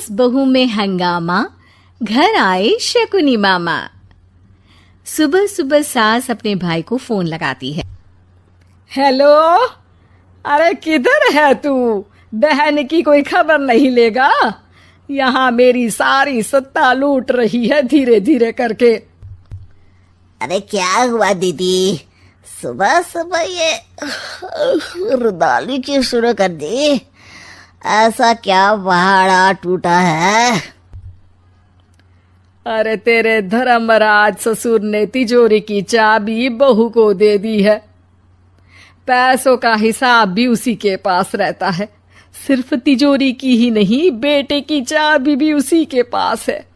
सास बहू में हंगामा, घर आए शकुनी मामा। सुबह सुबह सास अपने भाई को फोन लगाती है। हेलो, अरे किधर है तू? बहन की कोई खबर नहीं लेगा? यहाँ मेरी सारी सत्ता लूट रही है धीरे धीरे करके। अरे क्या हुआ दीदी, सुबह सुबह ये रुदाली क्यों शुरू कर दी? ऐसा क्या पहाड़ा टूटा है? अरे तेरे धर्मराज ससुर ने तिजोरी की चाबी बहू को दे दी है। पैसों का हिसाब भी उसी के पास रहता है। सिर्फ तिजोरी की ही नहीं, बेटे की चाबी भी उसी के पास है।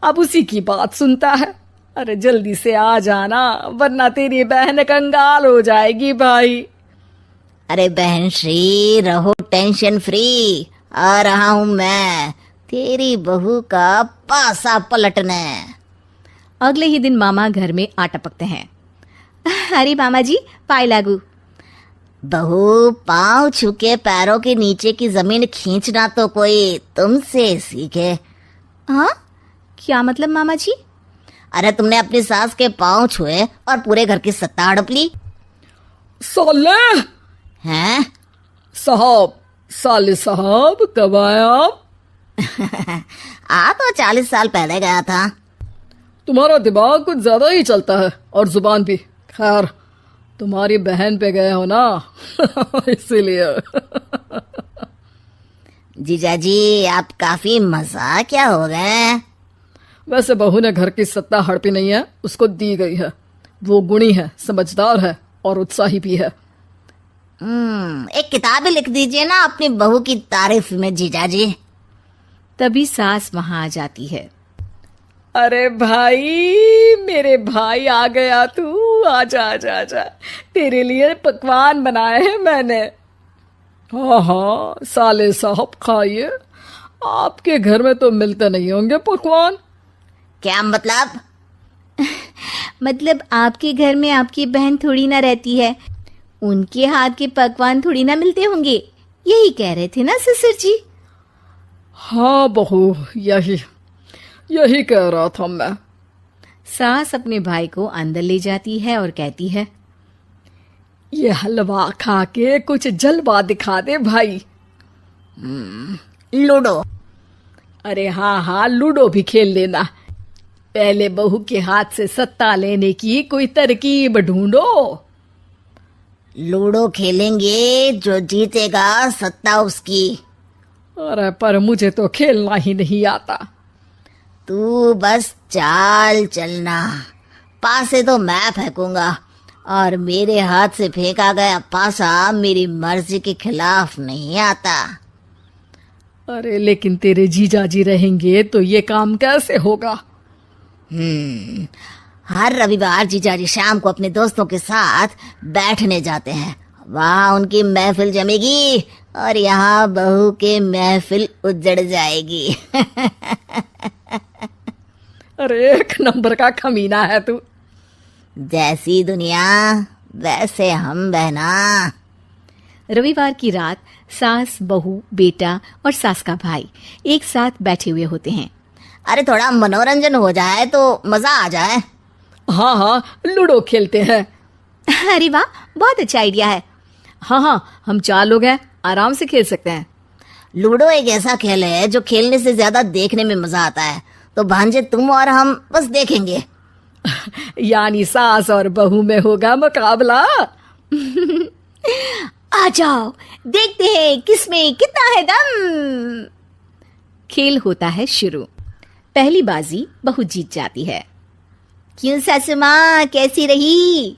अब उसी की बात सुनता है। अरे जल्दी से आ जाना, वरना तेरी बहन कंगाल हो जाएगी भाई। अरे बहन श्री, रहो टेंशन फ्री, आ रहा हूं मैं तेरी बहू का पासा पलटने। अगले ही दिन मामा घर में आ टपकते हैं। अरे मामा जी, पाए लागू। बहू, पाँव छुके पैरों के नीचे की जमीन खींचना तो कोई तुमसे सीखे। हाँ, क्या मतलब मामा जी? अरे तुमने अपनी सास के पाँव छुए और पूरे घर की सत्ता हड़प ली। साले हैं? साहब, साले साहब कब आए आप? आ तो 40 साल पहले गया था। तुम्हारा दिमाग कुछ ज्यादा ही चलता है और जुबान भी। खैर, तुम्हारी बहन पे गए हो ना इसीलिए। जीजाजी, आप काफी मजाकिया हो गए। वैसे बहू ने घर की सत्ता हड़पी नहीं है, उसको दी गई है। वो गुणी है, समझदार है और उत्साही भी है। एक किताब ही लिख दीजिए ना अपनी बहू की तारीफ में जीजाजी। तभी सास वहां आ जाती है। अरे भाई, मेरे भाई आ गया तू। आजा आजा आजा, तेरे लिए पकवान बनाए हैं मैंने। हाँ हाँ साले साहब, खाइए। आपके घर में तो मिलते नहीं होंगे पकवान। क्या मतलब? मतलब आपके घर में आपकी बहन थोड़ी ना रहती है, उनके हाथ के पकवान थोड़ी ना मिलते होंगे, यही कह रहे थे ना ससुर जी? हाँ बहू, यही कह रहा था मैं। सास अपने भाई को अंदर ले जाती है और कहती है, ये हलवा खा के कुछ जलवा दिखा दे भाई। लूडो? अरे हाँ हाँ, लूडो भी खेल लेना। पहले बहू के हाथ से सत्ता लेने की कोई तरकीब ढूंढो। लूडो खेलेंगे, जो जीतेगा सत्ता उसकी। अरे पर मुझे तो खेलना ही नहीं आता। तू बस चाल चलना, पासे तो मैं फेंकूंगा और मेरे हाथ से फेंका गया पासा मेरी मर्जी के खिलाफ नहीं आता। अरे लेकिन तेरे जीजाजी रहेंगे तो ये काम कैसे होगा? हर रविवार जीजाजी शाम को अपने दोस्तों के साथ बैठने जाते हैं। वहाँ उनकी महफिल जमेगी और यहाँ बहू के महफिल उजड़ जाएगी। अरे एक नंबर का कमीना है तू। जैसी दुनिया वैसे हम बहना। रविवार की रात सास, बहू, बेटा और सास का भाई एक साथ बैठे हुए होते हैं। अरे थोड़ा मनोरंजन हो जाए तो मजा आ जाए। हाँ हाँ, लूडो खेलते हैं। अरे वाह, बहुत अच्छा आइडिया है। हाँ हाँ, हम 4 लोग हैं, आराम से खेल सकते हैं। लूडो एक ऐसा खेल है जो खेलने से ज्यादा देखने में मजा आता है। तो भांजे, तुम और हम बस देखेंगे। यानी सास और बहू में होगा मुकाबला। आ जाओ, देखते हैं किसमें कितना है दम। खेल होता है शुरू। पहली बाजी बहू जीत जाती है। क्यों सासू माँ, कैसी रही?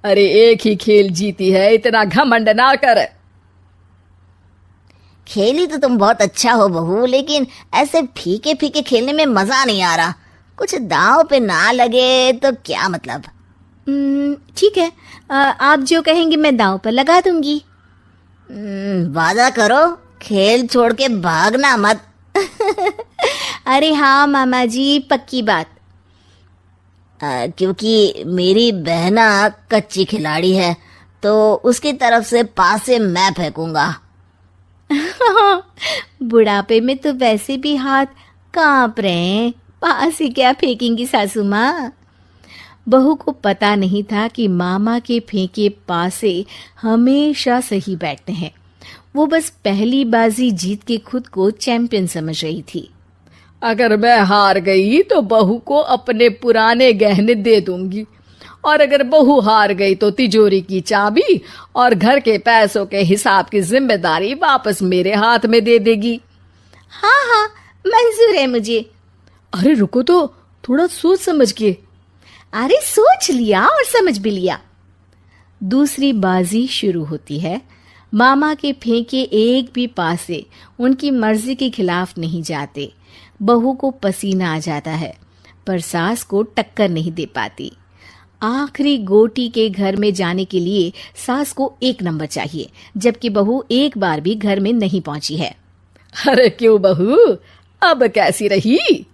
अरे एक ही खेल जीती है, इतना घमंड ना कर। खेली तो तुम बहुत अच्छा हो बहू, लेकिन ऐसे फीके फीके खेलने में मजा नहीं आ रहा। कुछ दांव पे ना लगे तो क्या मतलब? ठीक है, आप जो कहेंगे मैं दांव पर लगा दूंगी। वादा करो, खेल छोड़ के भागना मत। अरे हाँ मामा जी, पक्की बात। क्योंकि मेरी बहना कच्ची खिलाड़ी है, तो उसकी तरफ से पासे मैं फेंकूंगा। बुढ़ापे में तो वैसे भी हाथ कांप रहे हैं, पास ही क्या फेंकेंगी सासू माँ। बहू को पता नहीं था कि मामा के फेंके पासे हमेशा सही बैठते हैं। वो बस पहली बाजी जीत के खुद को चैंपियन समझ रही थी। अगर मैं हार गई तो बहू को अपने पुराने गहने दे दूंगी, और अगर बहू हार गई तो तिजोरी की चाबी और घर के पैसों के हिसाब की जिम्मेदारी वापस मेरे हाथ में दे देगी। हाँ हाँ, मंजूर है मुझे। अरे रुको तो, थोड़ा सोच समझ के। अरे सोच लिया और समझ भी लिया। दूसरी बाजी शुरू होती है। मामा के फेंके एक भी पासे उनकी मर्जी के खिलाफ नहीं जाते। बहू को पसीना आ जाता है, पर सास को टक्कर नहीं दे पाती। आखिरी गोटी के घर में जाने के लिए सास को 1 नंबर चाहिए, जबकि बहू एक बार भी घर में नहीं पहुंची है। अरे क्यों बहू, अब कैसी रही?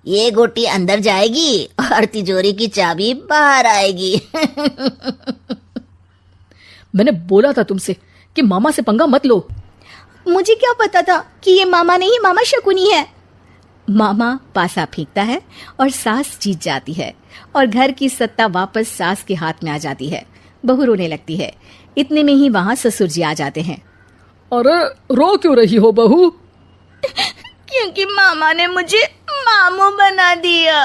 ये गोटी अंदर जाएगी और तिजोरी की चाबी बाहर आएगी। मैंने बोला था तुमसे कि मामा से पंगा मत लो। मुझे क्या पता था कि ये मामा नहीं, मामा शकुनी है। मामा पासा फेंकता है और सास जीत जाती है, और घर की सत्ता वापस सास के हाथ में आ जाती है। बहू रोने लगती है। इतने में ही वहां ससुर जी आ जाते हैं। अरे रो क्यों रही हो बहू? क्योंकि मामा ने मुझे मामू बना दिया।